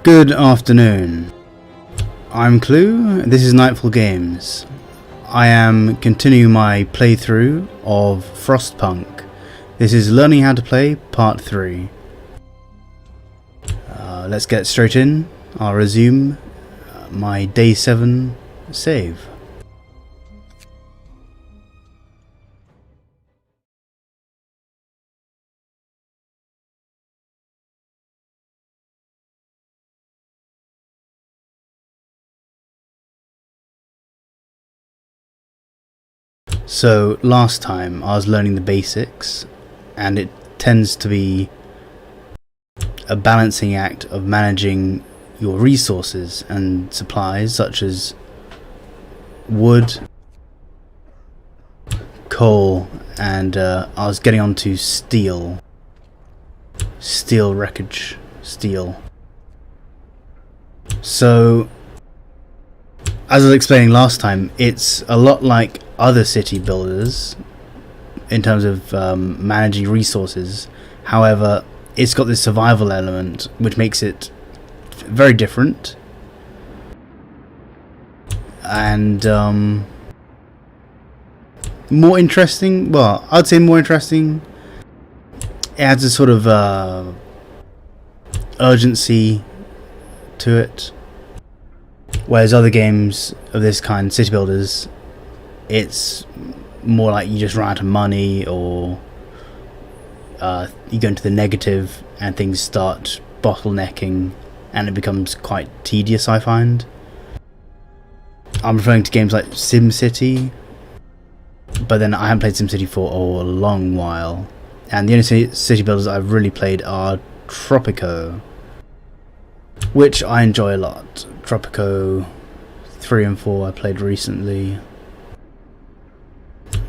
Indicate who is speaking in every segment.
Speaker 1: Good afternoon. I'm Clue, this is Nightfall Games. I am continuing my playthrough of Frostpunk. This is Learning How to Play Part 3. Let's get straight in. I'll resume my Day 7 save. So last time I was learning the basics, and it tends to be a balancing act of managing your resources and supplies such as wood, coal, and I was getting onto steel wreckage, steel. So as I was explaining last time, it's a lot like other city builders in terms of managing resources. However, it's got this survival element which makes it very different and more interesting. Well, I'd say more interesting. It adds a sort of urgency to it, whereas other games of this kind, city builders, it's more like you just run out of money, or you go into the negative and things start bottlenecking and it becomes quite tedious, I find. I'm referring to games like SimCity, but then I haven't played SimCity for a long while, and the only city builders I've really played are Tropico, which I enjoy a lot. Tropico 3 and 4 I played recently.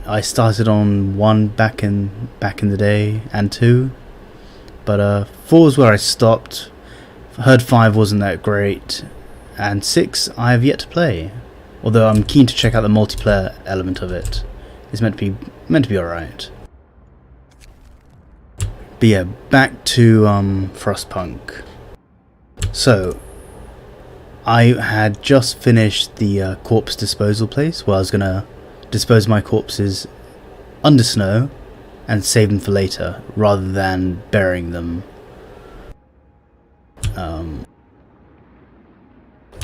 Speaker 1: I started on 1 back in the day, and 2, but 4 is where I stopped. Heard 5 wasn't that great, and 6 I have yet to play, although I'm keen to check out the multiplayer element of it. It's meant to be alright. But yeah, back to Frostpunk. So I had just finished the corpse disposal place where I was gonna dispose my corpses under snow and save them for later rather than burying them.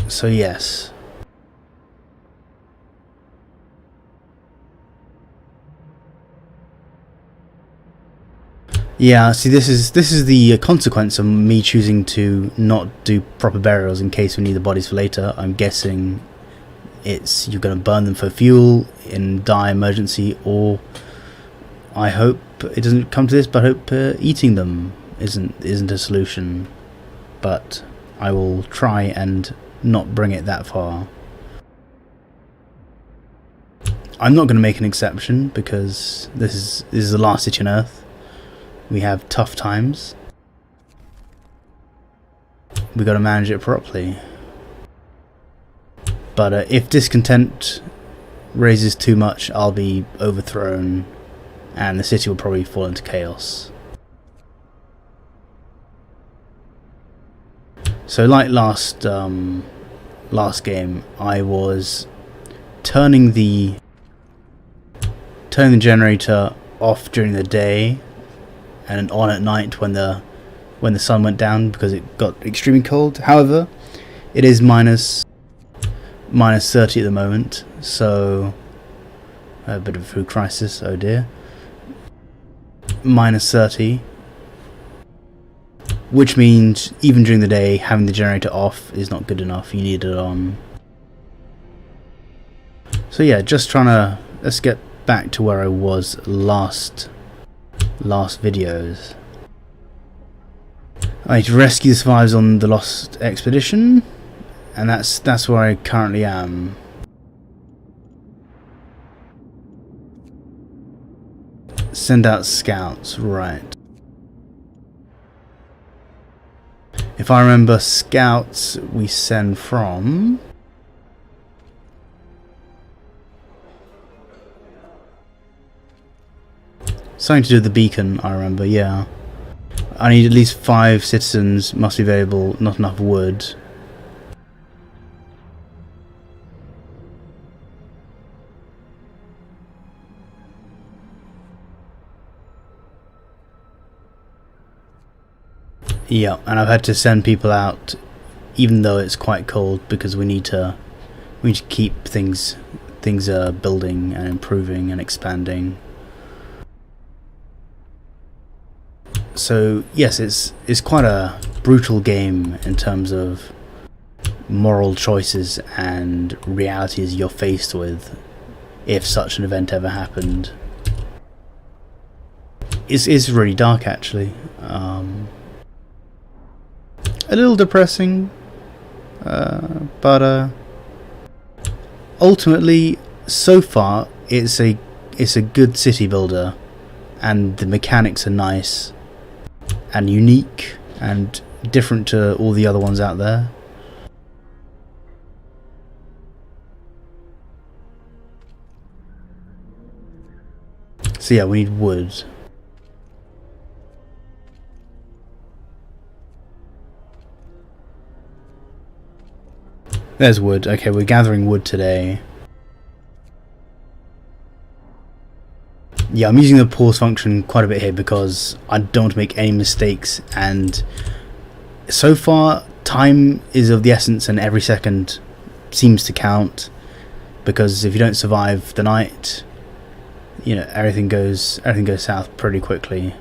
Speaker 1: So yes. Yeah, see, this is the consequence of me choosing to not do proper burials in case we need the bodies for later. I'm guessing it's you're going to burn them for fuel in dire emergency, or I hope it doesn't come to this, but I hope eating them isn't a solution. But I will try and not bring it that far. I'm not going to make an exception because this is the last city on Earth. We have tough times. We got to manage it properly. But if discontent raises too much, I'll be overthrown, and the city will probably fall into chaos. So, like last game, I was turning the generator off during the day and on at night when the sun went down because it got extremely cold. However, it is minus 30 at the moment, so a bit of a food crisis, oh dear. Minus 30, which means even during the day having the generator off is not good enough. You need it on. So yeah, just trying to, let's get back to where I was last videos. I need to rescue the survivors on the Lost Expedition, and that's where I currently am. Send out scouts, right. If I remember, scouts we send from something to do with the beacon, I remember, yeah. I need at least 5 citizens must be available, not enough wood. Yeah, and I've had to send people out even though it's quite cold because we need to keep things building and improving and expanding. So yes, it's quite a brutal game in terms of moral choices and realities you're faced with if such an event ever happened. It's really dark actually. A little depressing, but ultimately, so far, it's a good city builder, and the mechanics are nice and unique and different to all the other ones out there. So yeah, we need wood. There's wood. Okay, we're gathering wood today. Yeah, I'm using the pause function quite a bit here because I don't want to make any mistakes, and so far time is of the essence and every second seems to count, because if you don't survive the night, you know, everything goes south pretty quickly.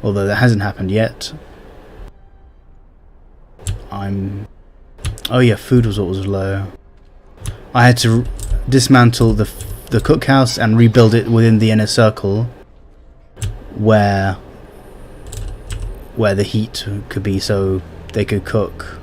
Speaker 1: Although that hasn't happened yet. Oh yeah, food was what was low. I had to dismantle the cookhouse and rebuild it within the inner circle where the heat could be, so they could cook.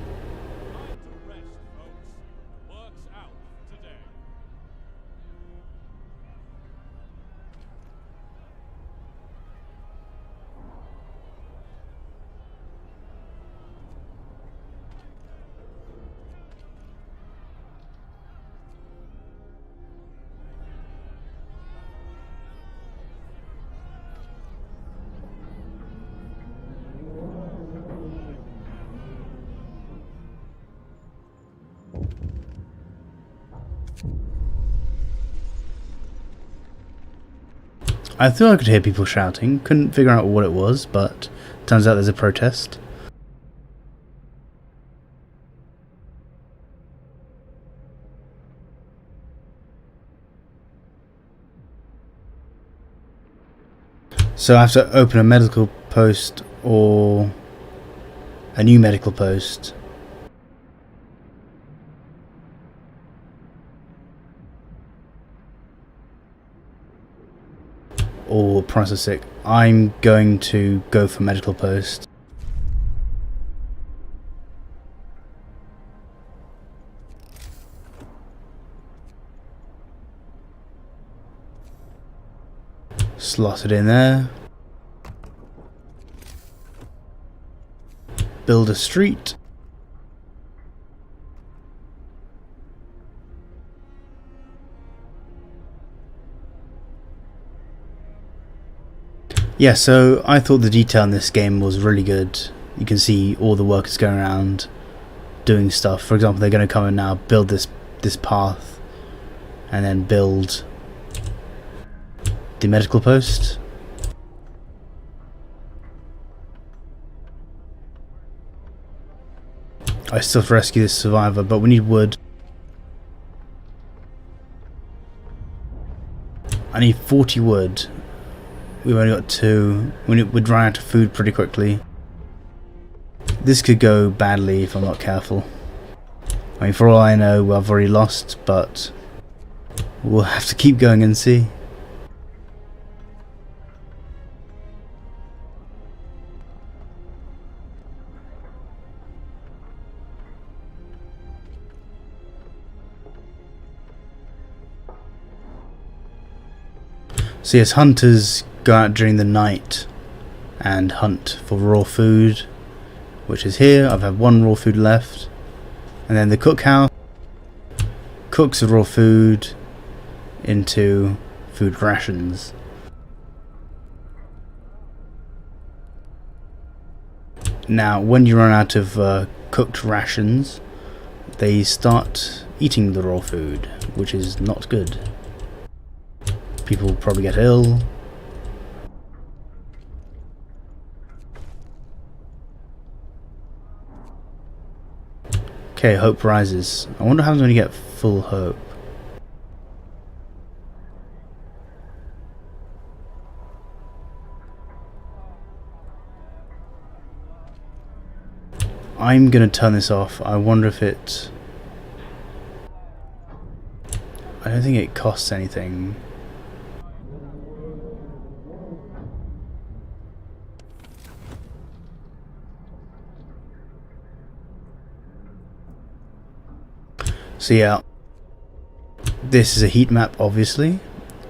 Speaker 1: I thought I could hear people shouting, couldn't figure out what it was, but turns out there's a protest. So I have to open a medical post or a new medical post. Or price of sick. I'm going to go for medical post. Slot it in there. Build a street. Yeah, so I thought the detail in this game was really good. You can see all the workers going around doing stuff. For example, they're going to come in now, build this path, and then build the medical post. I still have to rescue this survivor, but we need wood. I need 40 wood. We've only got 2. We'd run out of food pretty quickly. This could go badly if I'm not careful. I mean, for all I know, I've already lost, but we'll have to keep going and see. So yes, hunters go out during the night and hunt for raw food, which is here. I've had 1 raw food left. And then the cookhouse cooks the raw food into food rations. Now, when you run out of cooked rations, they start eating the raw food, which is not good. People probably get ill. Okay, hope rises. I wonder how I'm going to get full hope. I'm going to turn this off. I wonder if it... I don't think it costs anything. So yeah, this is a heat map, obviously.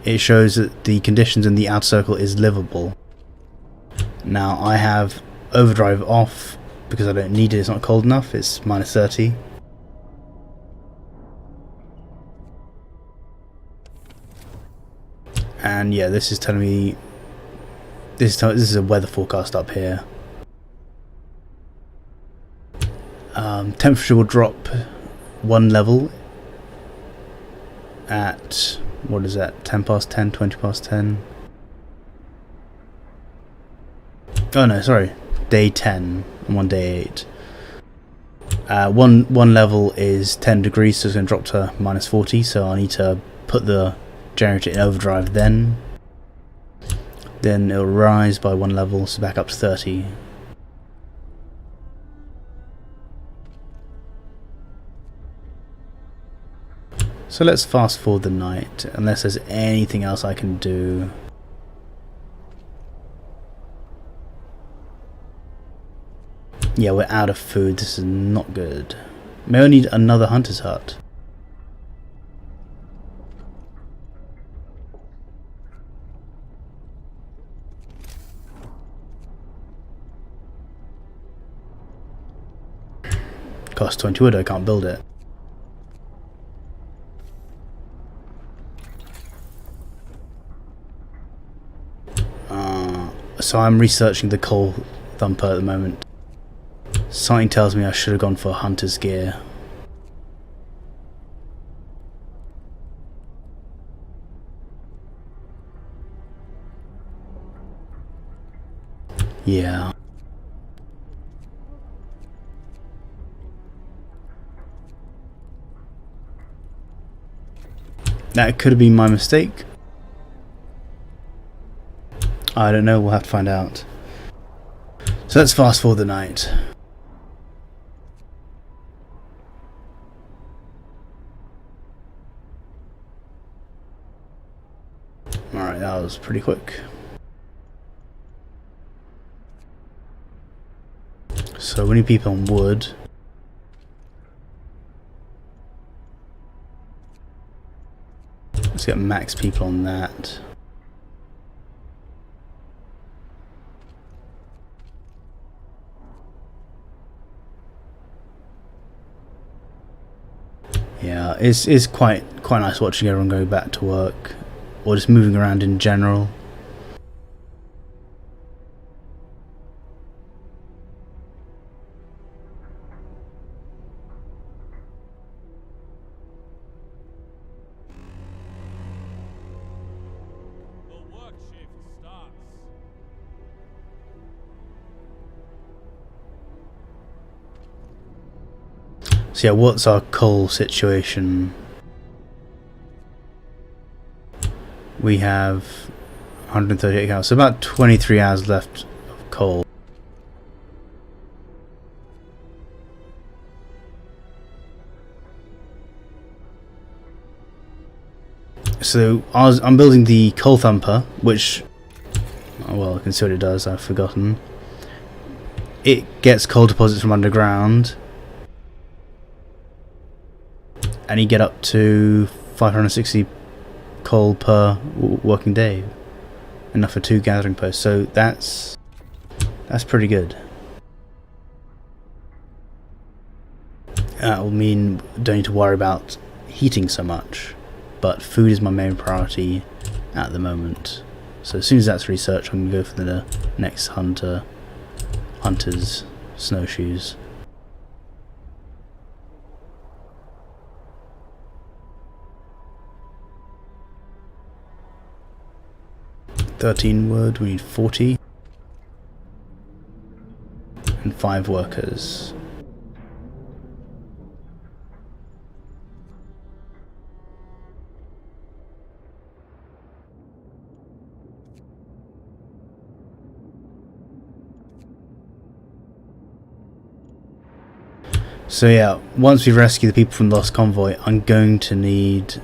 Speaker 1: It shows that the conditions in the outer circle is livable. Now I have overdrive off because I don't need it, it's not cold enough, it's minus 30. And yeah, this is telling me, this is a weather forecast up here. Temperature will drop 1 level at, what is that, 10 past 10, 20 past 10? Oh no, sorry, day 10 and one day 8. One level is 10 degrees, so it's going to drop to minus 40, so I need to put the generator in overdrive then it'll rise by 1 level, so back up to 30. So let's fast forward the night, unless there's anything else I can do. Yeah, we're out of food, this is not good. Maybe I need another hunter's hut. Cost 20 wood, I can't build it. So I'm researching the coal thumper at the moment. Something tells me I should have gone for hunter's gear. Yeah. That could have been my mistake. I don't know, we'll have to find out. So let's fast forward the night. Alright, that was pretty quick. So we need people on wood. Let's get max people on that. Yeah, it's quite nice watching everyone go back to work, or just moving around in general. So yeah, what's our coal situation? We have 138 hours, so about 23 hours left of coal. So I'm building the coal thumper, which, oh, well, I can see what it does, I've forgotten. It gets coal deposits from underground, and you get up to 560 coal per working day, enough for 2 gathering posts. So that's pretty good. That will mean don't need to worry about heating so much, but food is my main priority at the moment. So as soon as that's researched, I'm gonna go for the next hunters. snowshoes. $13 wood, we need 40. And 5 workers. So yeah, once we rescue the people from the Lost Convoy, I'm going to need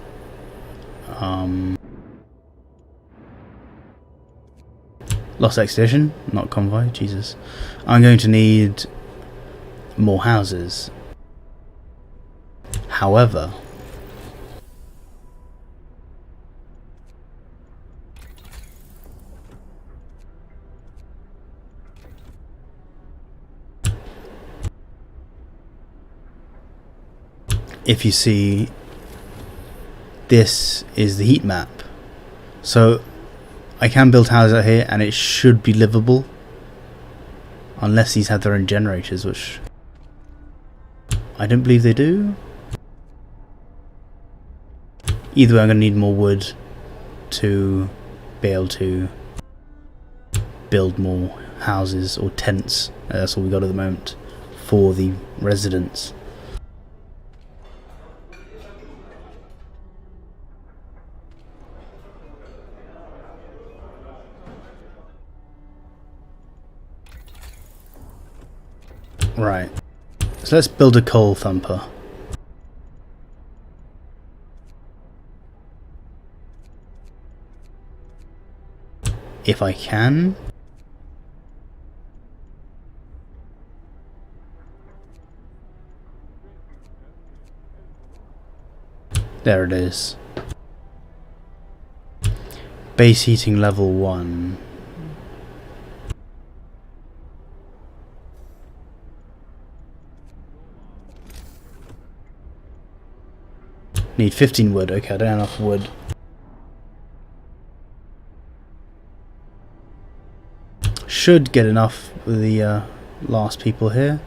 Speaker 1: Lost Expedition, not Convoy, Jesus. I'm going to need more houses. However, if you see, this is the heat map. So I can build houses out here and it should be livable. Unless these have their own generators, which I don't believe they do. Either way, I'm going to need more wood to be able to build more houses or tents. That's all we got at the moment for the residents. Right, so let's build a coal thumper. If I can. There it is. Base heating level 1. Need 15 wood. Okay, I don't have enough wood. Should get enough with the last people here.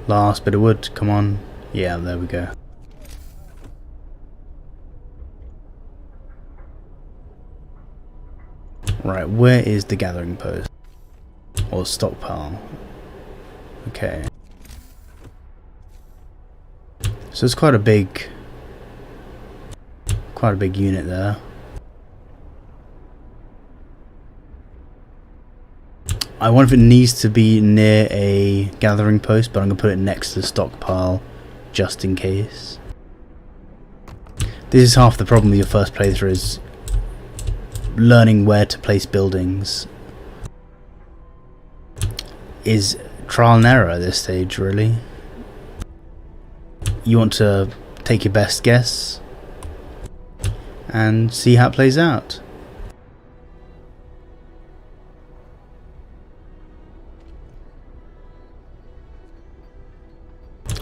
Speaker 1: Last bit of wood, come on. Yeah, there we go. Right, where is the gathering post? Or stockpile? Okay. So it's quite a big unit there. I wonder if it needs to be near a gathering post, but I'm going to put it next to the stockpile just in case. This is half the problem with your first playthrough, is learning where to place buildings. Is trial and error at this stage, really. You want to take your best guess and see how it plays out.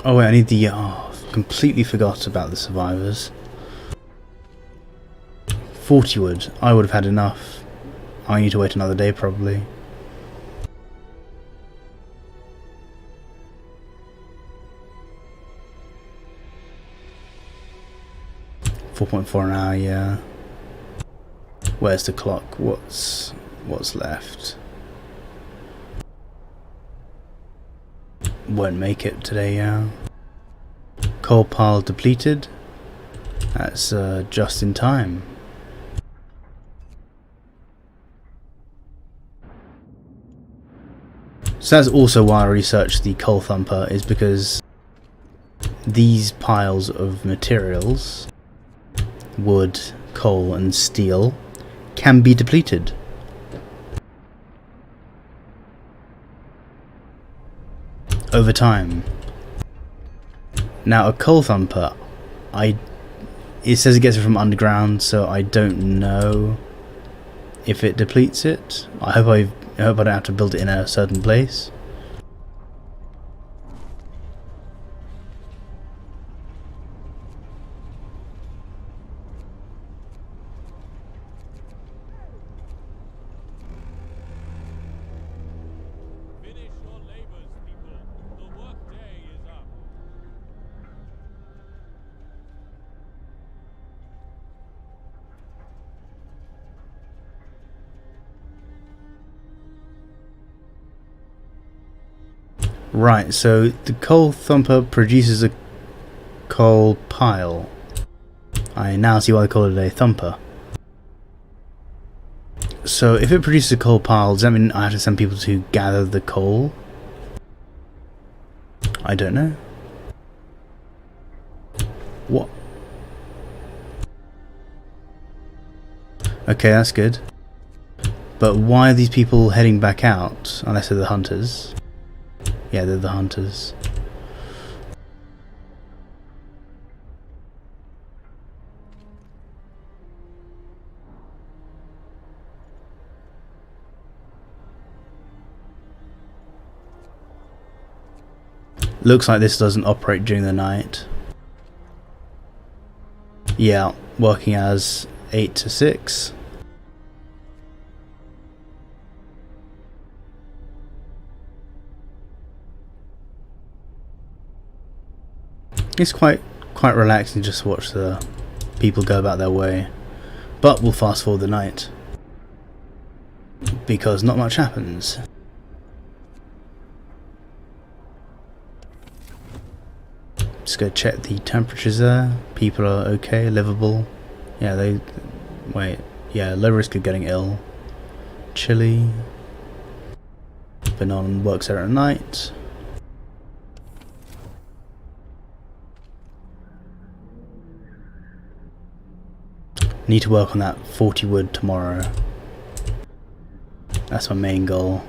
Speaker 1: Oh wait, I need the... oh, completely forgot about the survivors. 40 wood. I would have had enough. I need to wait another day probably. $4.4 an hour, yeah. Where's the clock? What's left? Won't make it today, yeah. Coal pile depleted. That's just in time. So that's also why I researched the coal thumper, is because these piles of materials, wood, coal and steel, can be depleted. Over time. Now a coal thumper, it says it gets it from underground, so I don't know if it depletes it. I hope I don't have to build it in a certain place. Right, so the coal thumper produces a coal pile. I now see why they call it a thumper. So if it produces a coal pile, does that mean I have to send people to gather the coal? I don't know. What? Okay, that's good. But why are these people heading back out? Unless they're the hunters. Yeah, they're the hunters. Looks like this doesn't operate during the night. Yeah, working hours 8 to 6. It's quite relaxing just to watch the people go about their way. But we'll fast forward the night, because not much happens. Just go check the temperatures there. People are okay, livable. Yeah, yeah, low risk of getting ill. Chilly. But no one works there at night. Need to work on that 40 wood tomorrow. That's my main goal.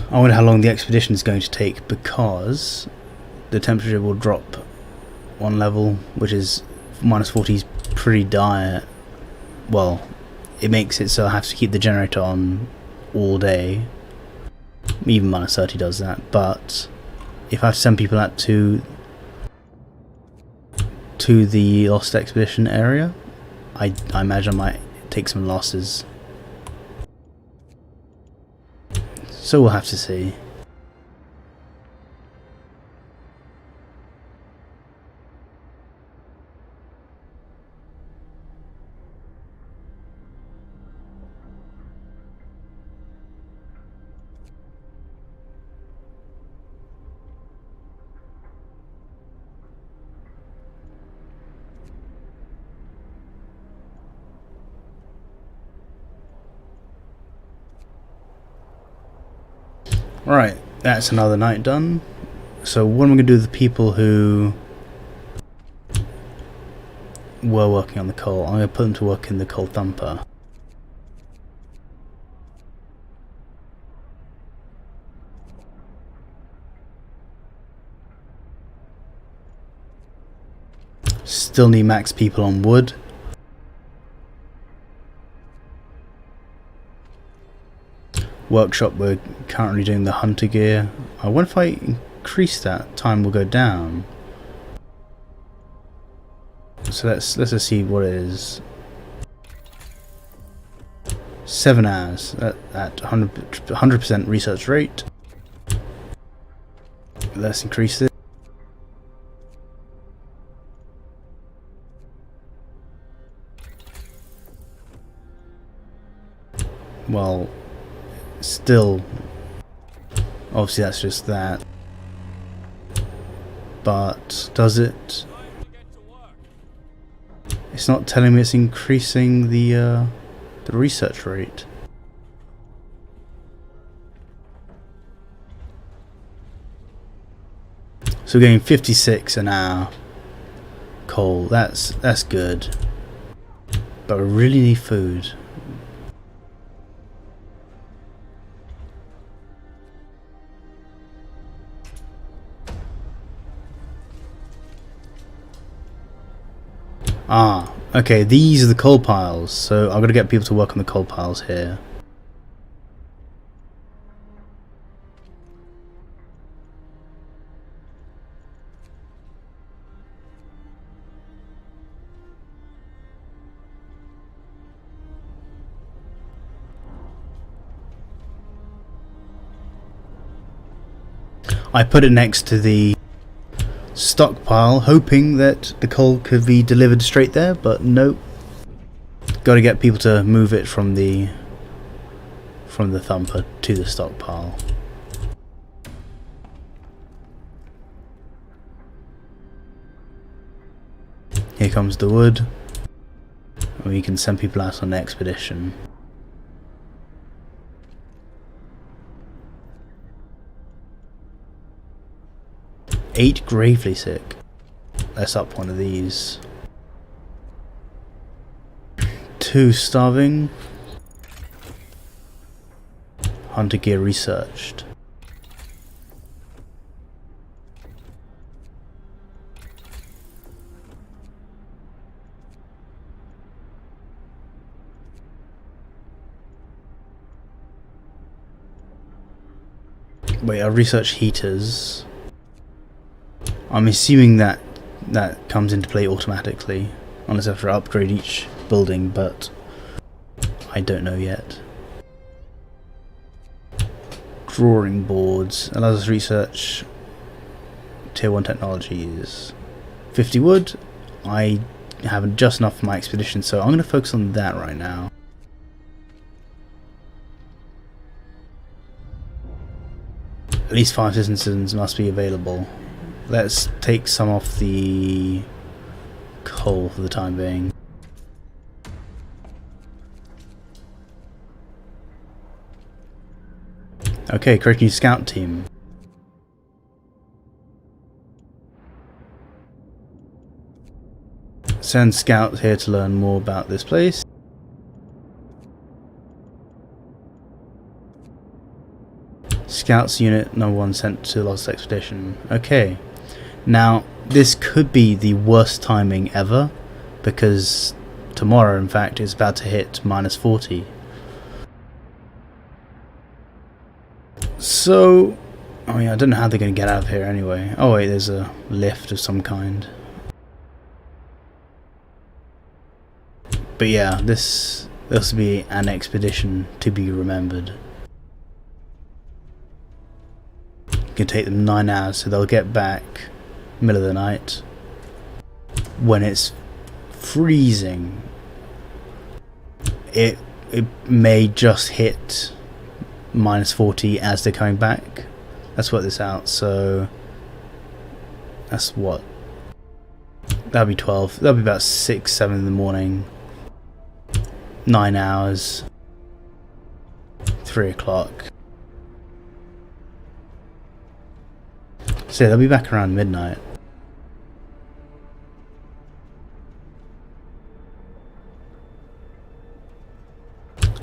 Speaker 1: I wonder how long the expedition is going to take, because the temperature will drop one level, which is -40 is pretty dire. Well, it makes it so I have to keep the generator on all day. Even -30 does that, but if I have to send people out to the Lost Expedition area, I imagine I might take some losses. So we'll have to see. Right, that's another night done. So what am I going to do with the people who were working on the coal? I'm going to put them to work in the coal thumper. Still need max people on wood. Workshop, we're currently doing the hunter gear. I wonder if I increase that, time will go down. So let's just see what it is. 7 hours at 100% research rate. Let's increase it. Well, still, obviously that's just that, but does it? It's not telling me it's increasing the research rate. So we're getting 56 an hour coal. That's good, but we really need food. Ah, okay, these are the coal piles, so I've got to get people to work on the coal piles here. I put it next to the stockpile, hoping that the coal could be delivered straight there, but nope. Got to get people to move it from the thumper to the stockpile. Here comes the wood. And we can send people out on the expedition. Eight gravely sick. Let's up one of these. 2 starving. Hunter gear researched. Wait, I researched heaters. I'm assuming that that comes into play automatically, unless I have to upgrade each building, but I don't know yet. Drawing boards allows us to research tier 1 technologies. 50 wood. I have just enough for my expedition, so I'm going to focus on that right now. At least 5 citizens must be available. Let's take some off the coal for the time being. Okay, create a new scout team. Send scouts here to learn more about this place. Scouts unit number 1 sent to Lost Expedition. Okay. Now, this could be the worst timing ever, because tomorrow, in fact, is about to hit -40. So, I mean, I don't know how they're going to get out of here anyway. Oh wait, there's a lift of some kind. But yeah, this will be an expedition to be remembered. It can take them 9 hours, so they'll get back middle of the night when it's freezing. It may just hit -40 as they're coming back. Let's work this out. So that's what, that'll be 12. That'll be about 6, 7 in the morning. 9 hours. 3 o'clock. So yeah, they'll be back around midnight.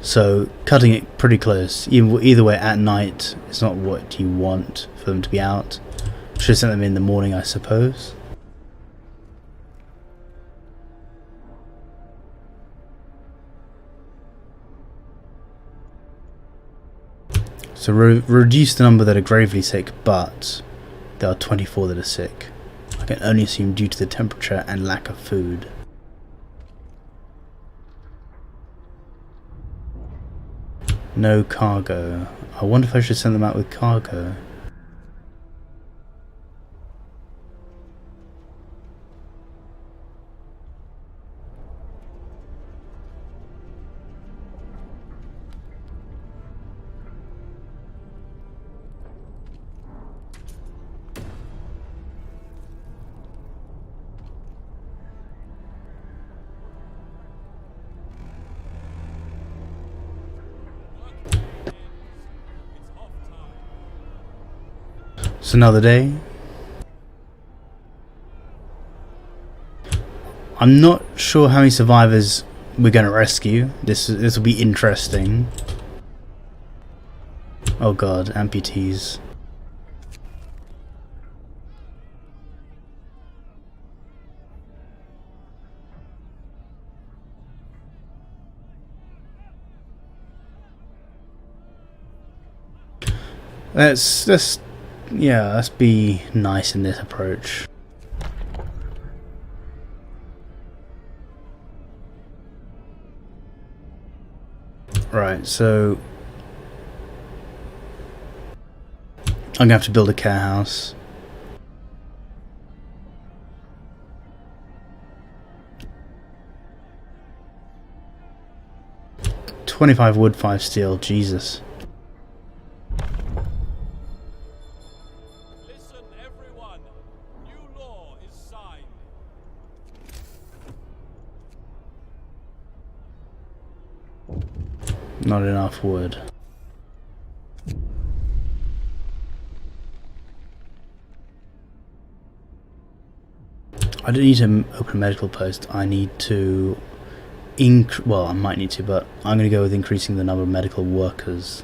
Speaker 1: So cutting it pretty close. Either way, at night it's not what you want for them to be out. Should have sent them in the morning, I suppose. So reduce the number that are gravely sick, but there are 24 that are sick. I can only assume due to the temperature and lack of food. No cargo. I wonder if I should send them out with cargo. It's another day. I'm not sure how many survivors we're going to rescue. This will be interesting. Oh god, amputees. Let's yeah, let's be nice in this approach. Right, so I'm gonna have to build a care house. $25 wood, 5 steel. Jesus.
Speaker 2: Listen, everyone. New law is signed.
Speaker 1: Not enough wood. I don't need to open a medical post. I need to well, I might need to, but I'm going to go with increasing the number of medical workers.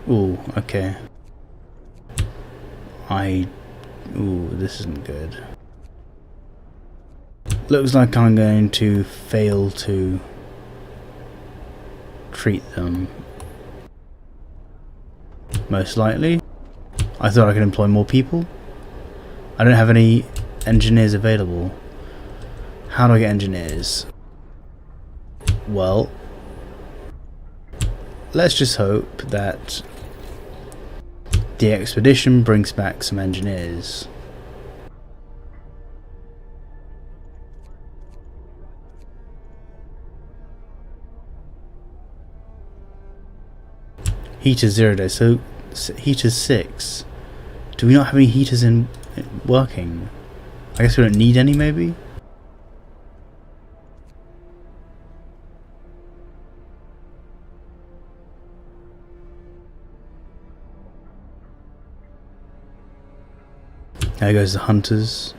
Speaker 1: Ooh, okay. Ooh, this isn't good. Looks like I'm going to fail to treat them. Most likely. I thought I could employ more people. I don't have any engineers available. How do I get engineers? Well, let's just hope that the expedition brings back some engineers. Heater 0 days, so heater 6. Do we not have any heaters in working? I guess we don't need any, maybe? There goes the hunters.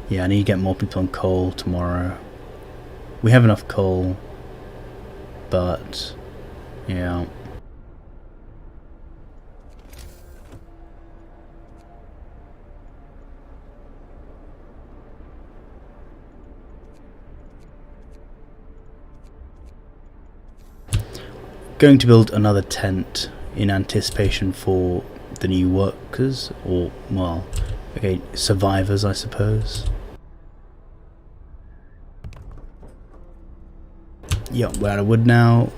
Speaker 1: Yeah, I need to get more people on coal tomorrow. We have enough coal, but yeah. Going to build another tent in anticipation for the new workers, or, well, okay, survivors, I suppose. Yep, we're out of wood now.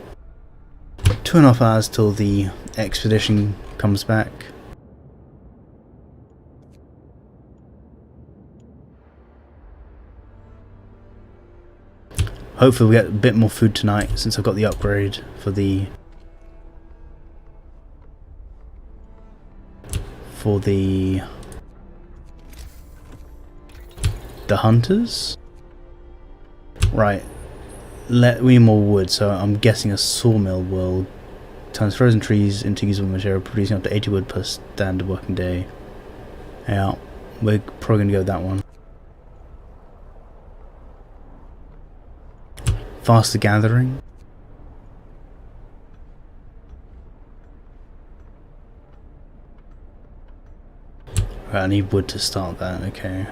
Speaker 1: 2.5 hours till the expedition comes back. Hopefully we get a bit more food tonight since I've got the upgrade for the hunters. Right. We need more wood, so I'm guessing a sawmill will turn frozen trees into usable material, producing up to 80 wood per standard working day. Yeah, we're probably going to go with that one. Faster gathering. Right, I need wood to start that, okay.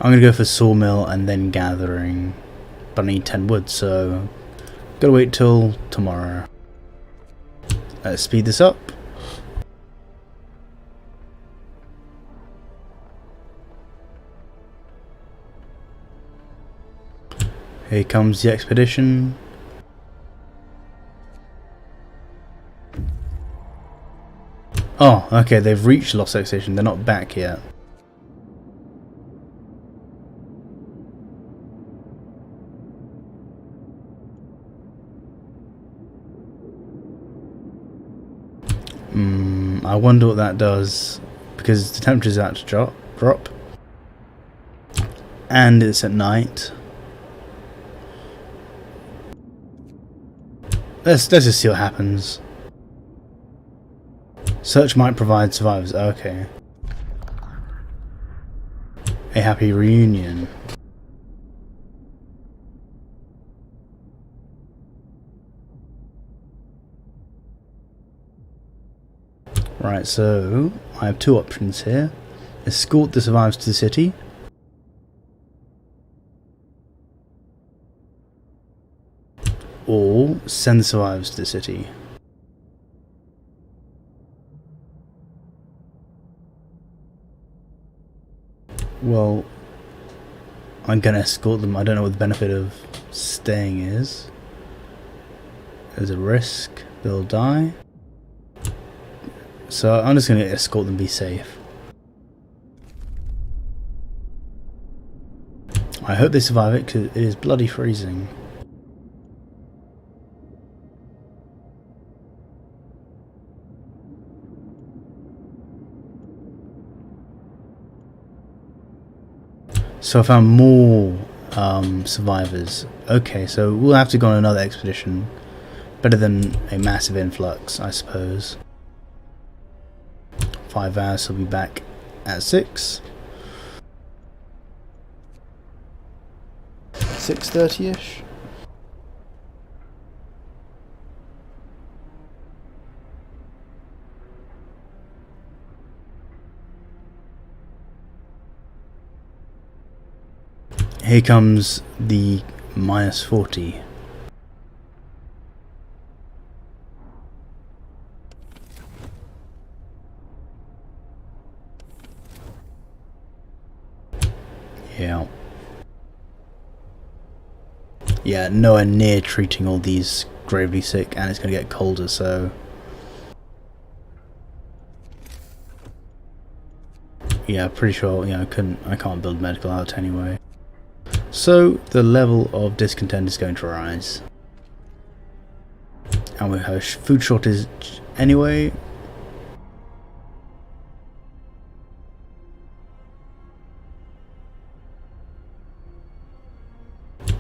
Speaker 1: I'm going to go for sawmill and then gathering, but I need 10 wood, so gotta wait till tomorrow. Let's speed this up. Here comes the expedition. Oh, okay, they've reached Lost Oak Station, they're not back yet. I wonder what that does, because the temperature's about to drop. And it's at night. Let's just see what happens. Search might provide survivors. Okay. A happy reunion. Right, so I have two options here. Escort the survivors to the city. Or send the survivors to the city. Well, I'm gonna escort them. I don't know what the benefit of staying is. There's a risk they'll die. So I'm just gonna escort them, be safe. I hope they survive it because it is bloody freezing. So I found more survivors. Okay, so we'll have to go on another expedition. Better than a massive influx, I suppose. 5 hours, so we'll be back at 6. 6:30ish. Here comes the -40. Yeah, nowhere near treating all these gravely sick, and it's going to get colder, so... Yeah, pretty sure, I can't build medical out anyway. So, the level of discontent is going to rise. And we have a food shortage anyway.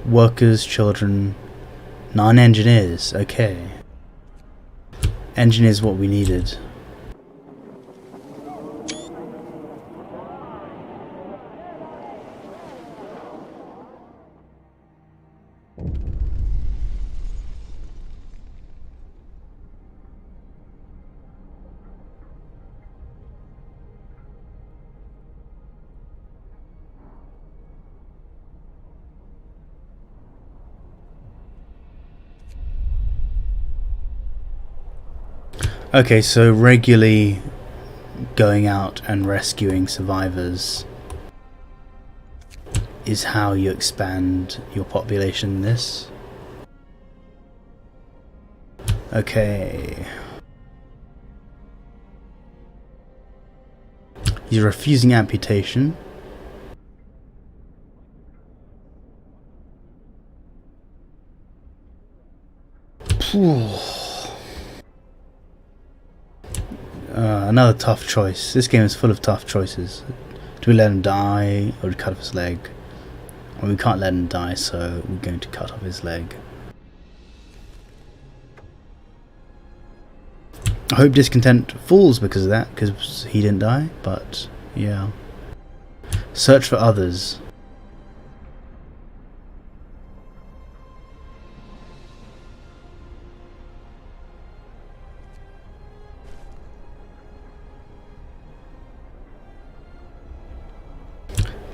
Speaker 1: Workers, children, 9 engineers, okay. Engineers what we needed. Okay, so regularly going out and rescuing survivors is how you expand your population in this. Okay. He's refusing amputation. Another tough choice. This game is full of tough choices. Do we let him die or do we cut off his leg? Well, we can't let him die, so we're going to cut off his leg. I hope discontent falls because of that, because he didn't die, but yeah. Search for others.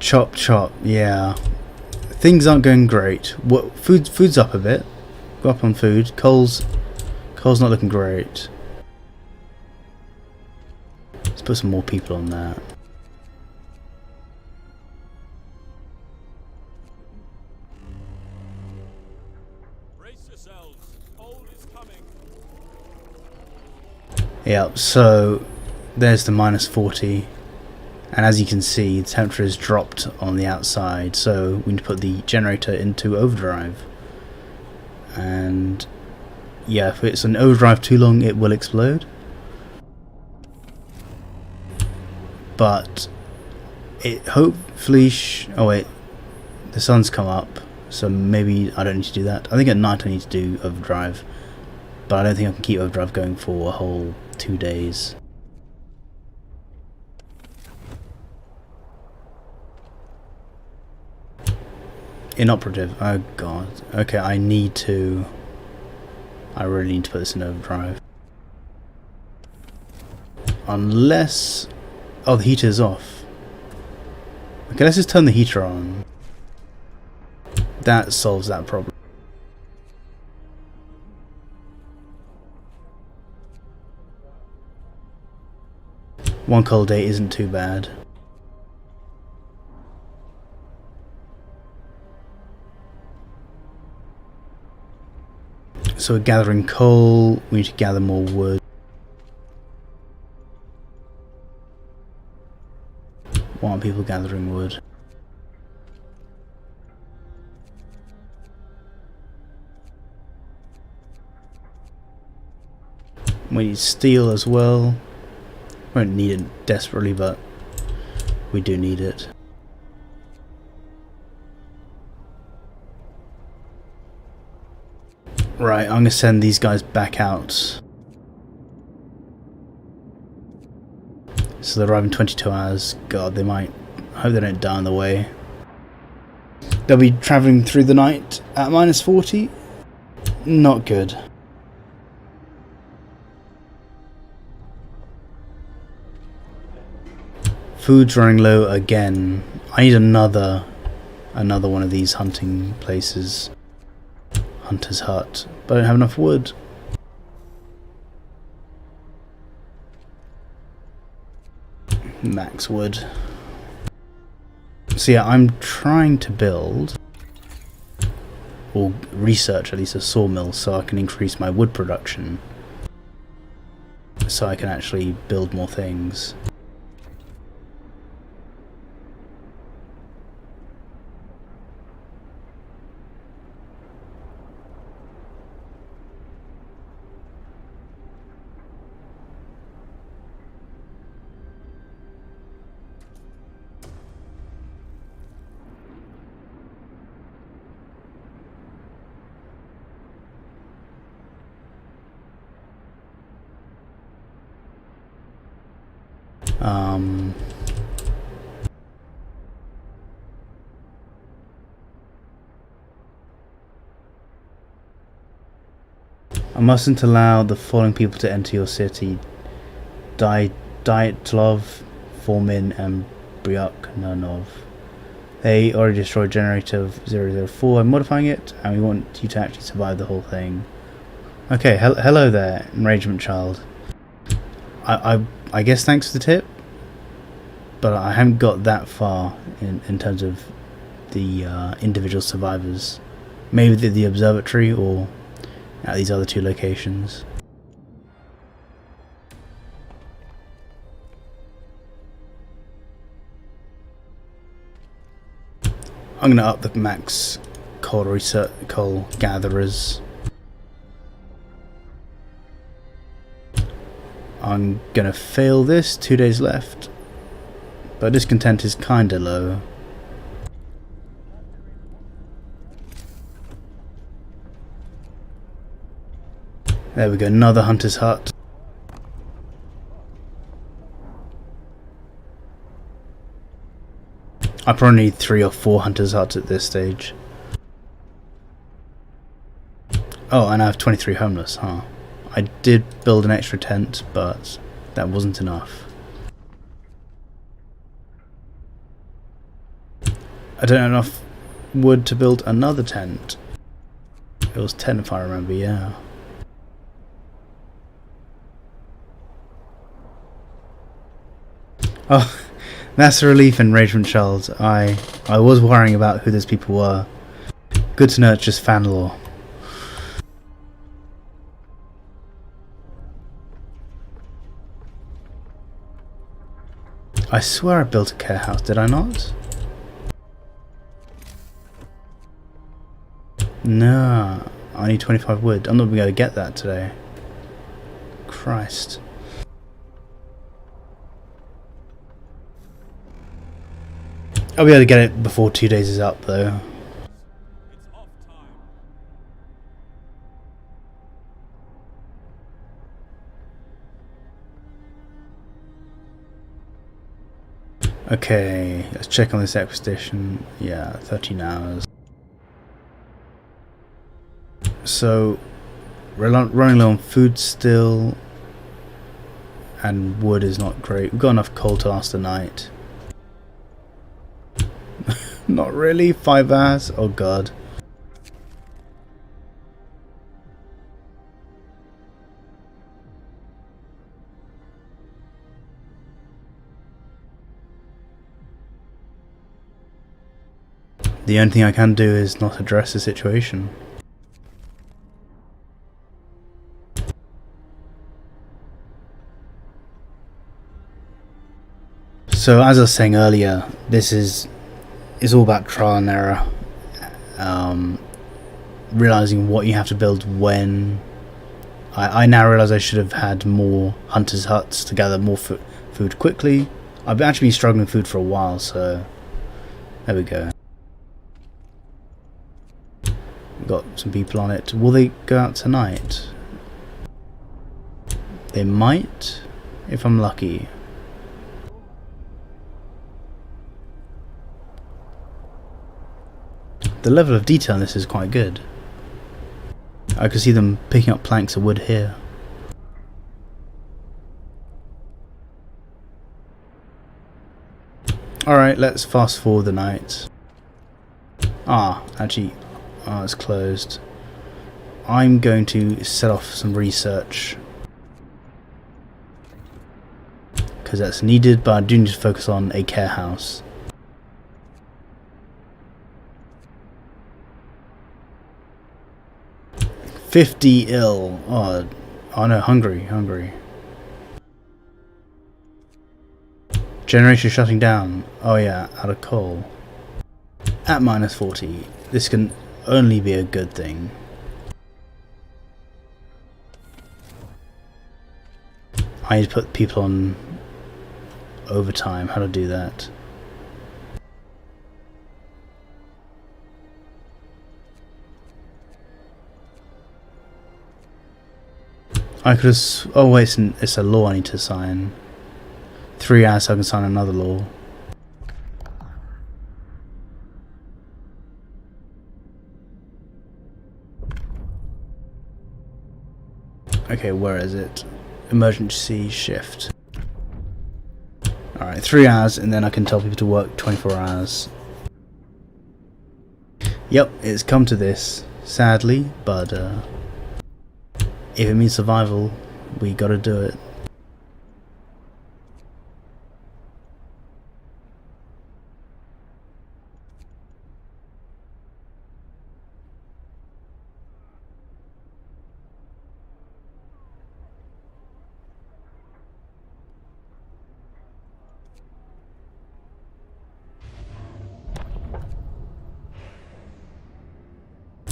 Speaker 1: Chop chop, yeah. Things aren't going great. What food's up a bit. Go up on food. Coal's not looking great. Let's put some more people on that.
Speaker 2: Brace yourselves. Cold is coming.
Speaker 1: Yeah, so there's the -40. And as you can see, the temperature has dropped on the outside, so we need to put the generator into overdrive. And yeah, if it's in overdrive too long, it will explode. But it hopefully oh wait, the sun's come up, so maybe I don't need to do that. I think at night I need to do overdrive, but I don't think I can keep overdrive going for a whole 2 days. Inoperative. Oh god. Okay, I really need to put this in overdrive. Unless... Oh, the heater's off. Okay, let's just turn the heater on. That solves that problem. One cold day isn't too bad. So we're gathering coal, we need to gather more wood. Why aren't people gathering wood? We need steel as well. We don't need it desperately, but we do need it. Right, I'm going to send these guys back out. So they'll arrive in 22 hours. God, they might... I hope they don't die on the way. They'll be travelling through the night at -40. Not good. Food's running low again. I need another one of these hunting places. Hunter's hut. But I don't have enough wood. Max wood. So yeah, I'm trying to build, or research at least, a sawmill so I can increase my wood production. So I can actually build more things. I mustn't allow the following people to enter your city: Dyatlov, Formin, and Bryukhanov. They already destroyed generator of 004. I'm modifying it, and we want you to actually survive the whole thing. Okay, hello there, enragement child. I guess thanks for the tip, but I haven't got that far in terms of the individual survivors. Maybe the observatory or at these other two locations. I'm gonna up the max coal gatherers. I'm gonna fail this. 2 days left, but discontent is kinda low. There we go, another hunter's hut. I probably need 3 or 4 hunter's huts at this stage. Oh, and I have 23 homeless, huh? I did build an extra tent, but that wasn't enough. I don't have enough wood to build another tent. It was 10 if I remember, yeah. Oh, that's a relief, enragement child. I was worrying about who those people were. Good to know it's just fan lore. I swear I built a care house, did I not? No, I need 25 wood. I'm not going to get that today. Christ. I'll be able to get it before 2 days is up, though.
Speaker 2: It's off time.
Speaker 1: Okay, let's check on this expedition. Yeah, 13 hours. So, we're running low on food still, and wood is not great. We've got enough coal to last the night. Not really. 5 hours? Oh god. The only thing I can do is not address the situation. So as I was saying earlier, this is all about trial and error. Realizing what you have to build when. I now realize I should have had more hunters' huts to gather more food quickly. I've actually been struggling with food for a while, so there we go. We've got some people on it. Will they go out tonight? They might, if I'm lucky. The level of detail in this is quite good. I can see them picking up planks of wood here. Alright, let's fast forward the night. Actually, it's closed. I'm going to set off some research, because that's needed, but I do need to focus on a care house. "50 ill." Oh no, hungry. Generation shutting down. Oh yeah, out of coal. At -40. This can only be a good thing. I need to put people on overtime. How to do that? I could have. Oh wait, it's a law I need to sign. 3 hours so I can sign another law. Okay, where is it? Emergency shift. Alright, 3 hours, and then I can tell people to work 24 hours. Yep, it's come to this, sadly, but if it means survival, we gotta do it.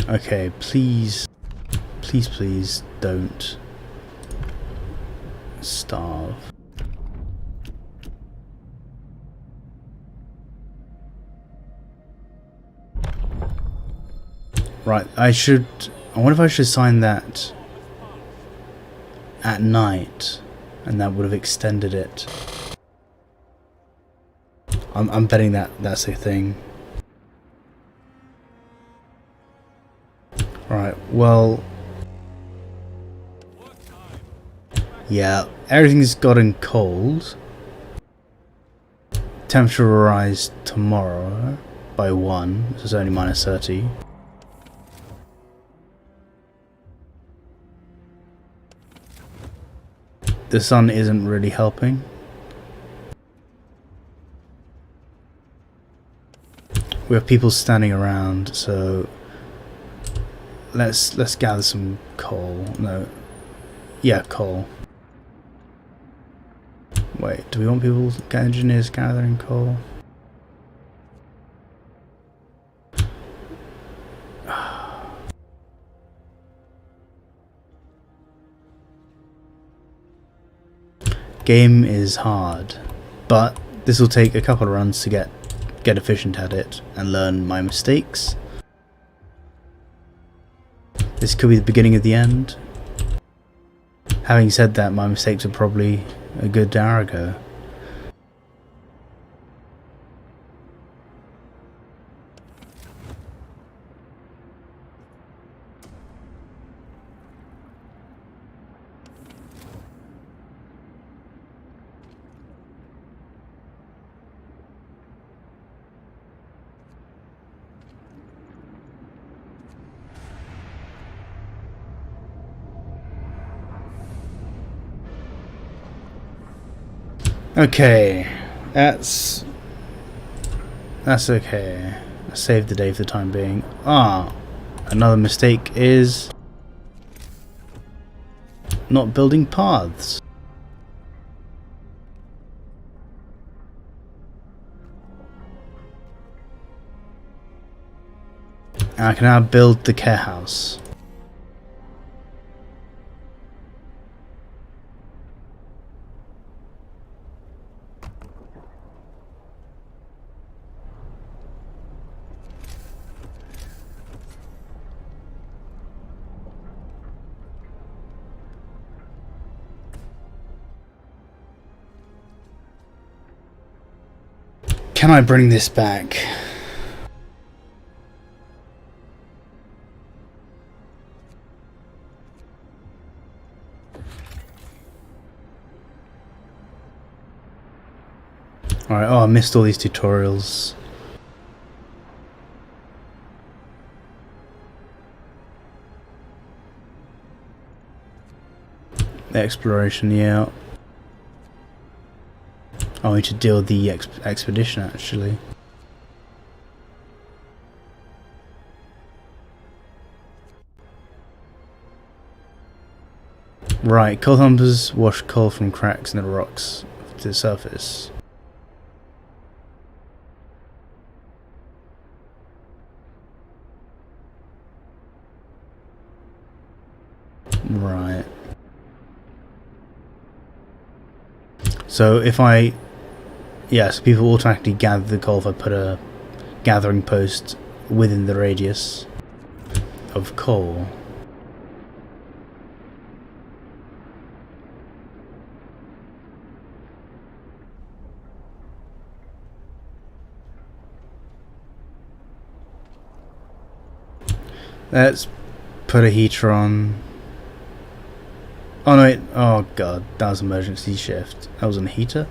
Speaker 1: Okay, please don't starve. Right, I wonder if I should sign that at night, and that would have extended it. I'm betting that's a thing. Right, well, yeah, everything's gotten cold. Temperature will rise tomorrow by 1, so it's only -30. The sun isn't really helping. We have people standing around, so let's gather some coal. No, yeah, coal. Wait, do we want people, engineers gathering coal? Game is hard, but this will take a couple of runs to get efficient at it and learn my mistakes. This could be the beginning of the end. Having said that, my mistakes are probably a good hour ago. Okay, that's okay. I saved the day for the time being. Ah, another mistake is not building paths. And I can now build the care house. Can I bring this back? Alright, oh, I missed all these tutorials. Exploration, yeah. Oh, I need to deal with the expedition, actually. Right, coal humpers wash coal from cracks in the rocks to the surface. Right. So if I... Yes, people automatically gather the coal if I put a gathering post within the radius of coal. Let's put a heater on. Oh no, wait. Oh god, that was emergency shift. That was a heater?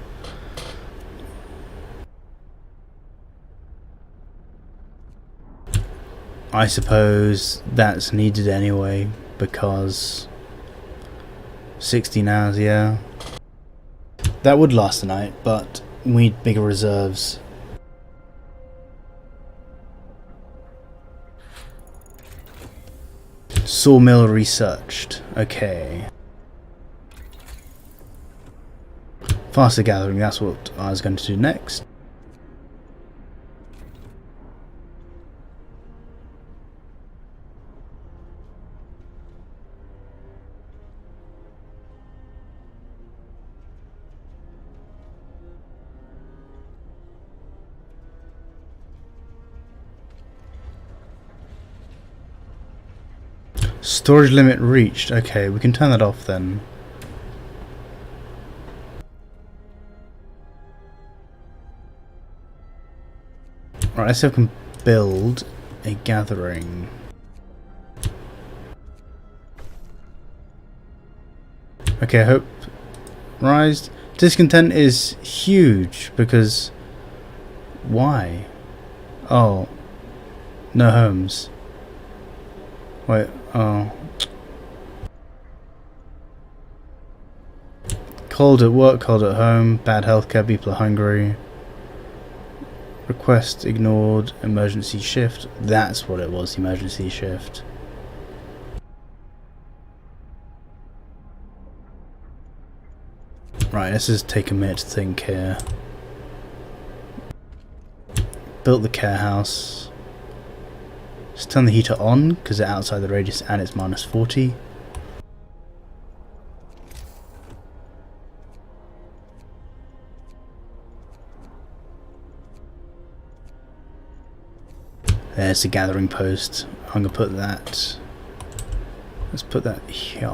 Speaker 1: I suppose that's needed anyway, because 16 hours, yeah. That would last the night, but we need bigger reserves. Sawmill researched. Okay. Faster gathering, that's what I was going to do next. Storage limit reached. Okay, we can turn that off then. Alright, let's see if I can build a gathering. Okay, I hope rise. Discontent is huge because why? Oh, no homes. Wait, oh. Cold at work, cold at home, bad healthcare, people are hungry. Request ignored, emergency shift. That's what it was, emergency shift. Right, let's just take a minute to think here. Built the care house. Let's turn the heater on because it's outside the radius and it's minus 40. There's the gathering post. I'm gonna put that. Let's put that here.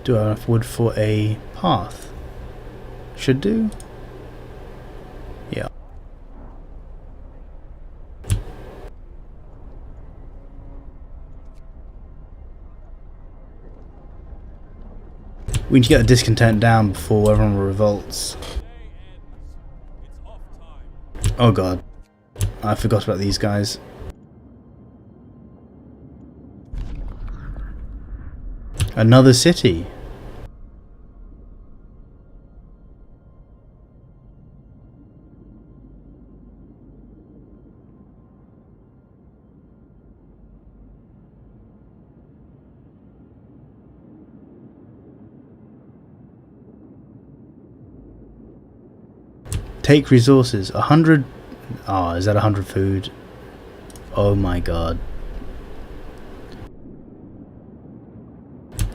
Speaker 1: Do I have enough wood for a path? Should do. Yeah. We need to get the discontent down before everyone revolts. Oh god. I forgot about these guys. Another city. Take resources. 100. Oh, is that 100 food? Oh my god.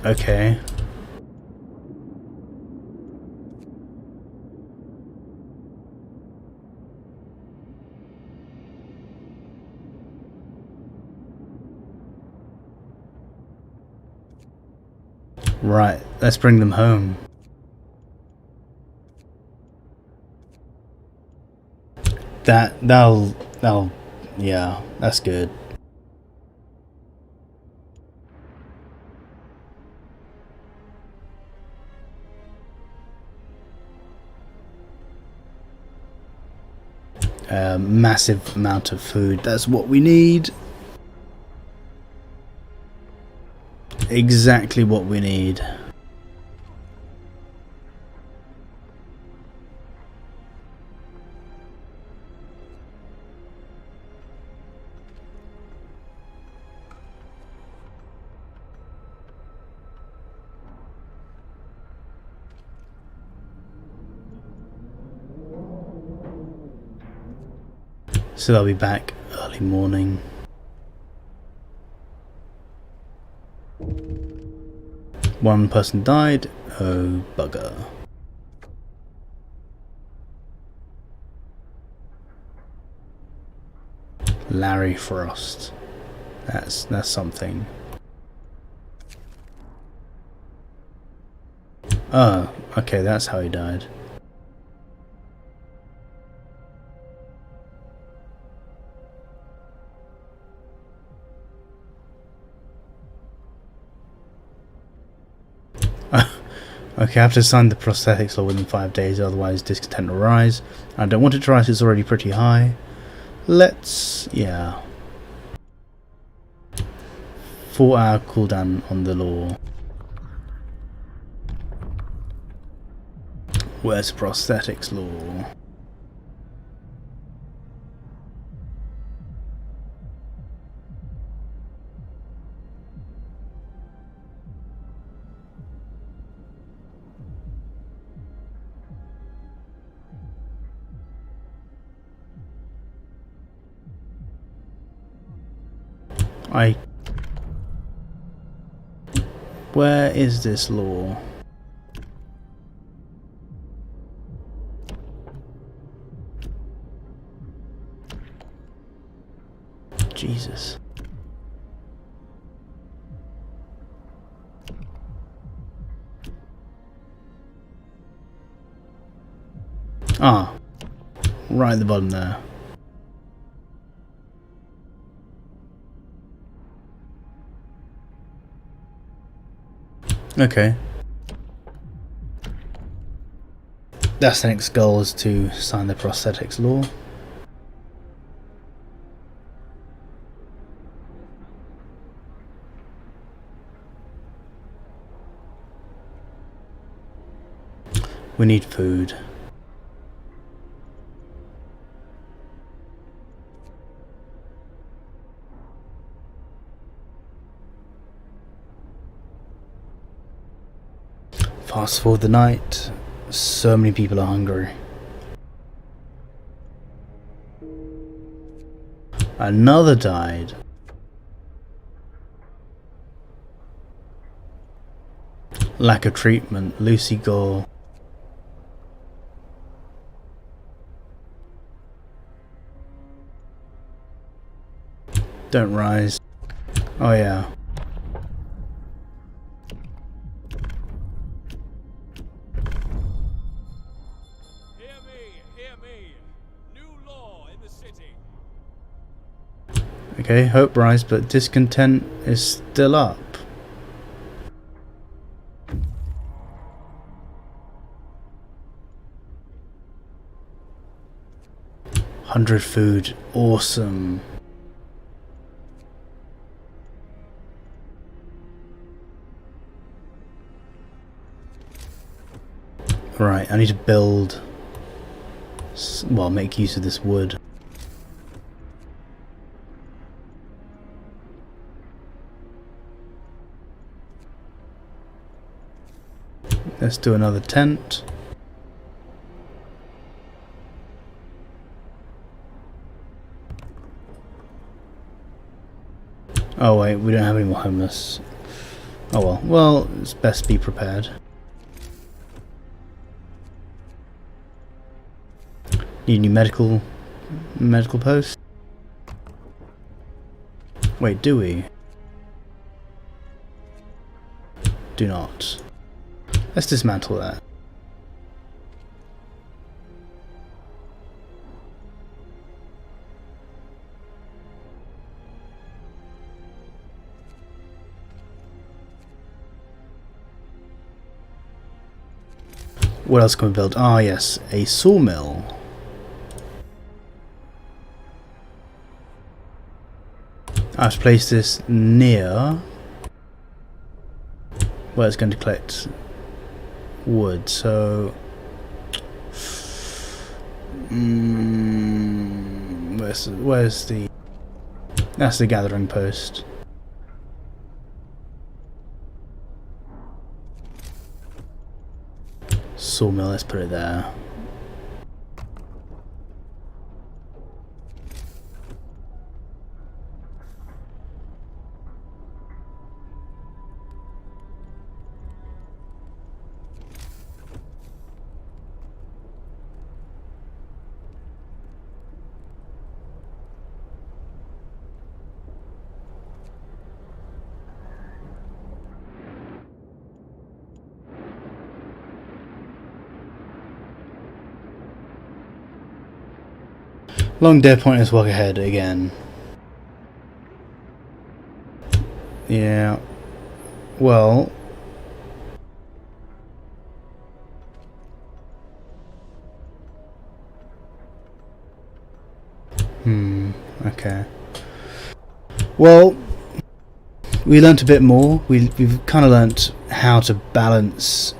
Speaker 1: Okay. Right, let's bring them home. That'll yeah, that's good. Massive amount of food. That's what we need. Exactly what we need. So they'll be back early morning. One person died. Oh bugger. Larry Frost. That's something. Oh, okay, that's how he died. Okay, I have to sign the prosthetics law within 5 days, otherwise discontent will rise. I don't want it to rise, it's already pretty high. Let's... yeah. 4-hour cooldown on the law. Where's prosthetics law? Where is this law? Jesus. Ah, right at the bottom there. Okay. That's the next goal, is to sign the prosthetics law. We need food. Fast forward the night. So many people are hungry. Another died. Lack of treatment. Lucy Gore. Don't rise. Oh yeah.
Speaker 2: Hear me. New law in the city.
Speaker 1: Okay, hope rise, but discontent is still up. 100 food. Awesome. Right, I need to build... well, make use of this wood. Let's do another tent. Oh wait, we don't have any more homeless. Oh well. Well, it's best be prepared. Need a new medical post? Wait, do we? Do not. Let's dismantle that. What else can we build? Ah, yes, a sawmill. I have to place this near where it's going to collect wood, so where's the that's the gathering post. Sawmill, let's put it there. Long dead pointless walk ahead again. Yeah. Well. Okay. Well, we learnt a bit more. We've kind of learnt how to balance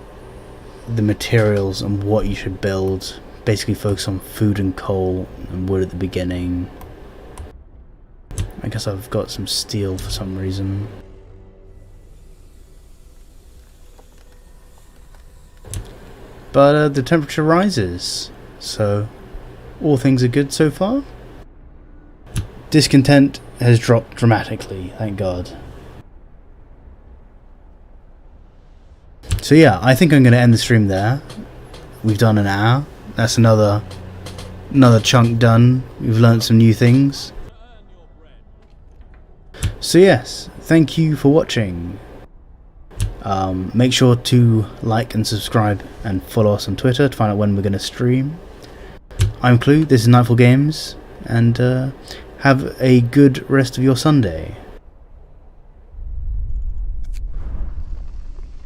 Speaker 1: the materials and what you should build. Basically focus on food and coal and wood at the beginning. I guess I've got some steel for some reason. But the temperature rises, so all things are good so far. Discontent has dropped dramatically, thank God. So yeah, I think I'm going to end the stream there. We've done an hour. That's another chunk done. We've learnt some new things. So yes, thank you for watching. Make sure to like and subscribe and follow us on Twitter to find out when we're going to stream. I'm Clue, this is Nightfall Games, and have a good rest of your Sunday.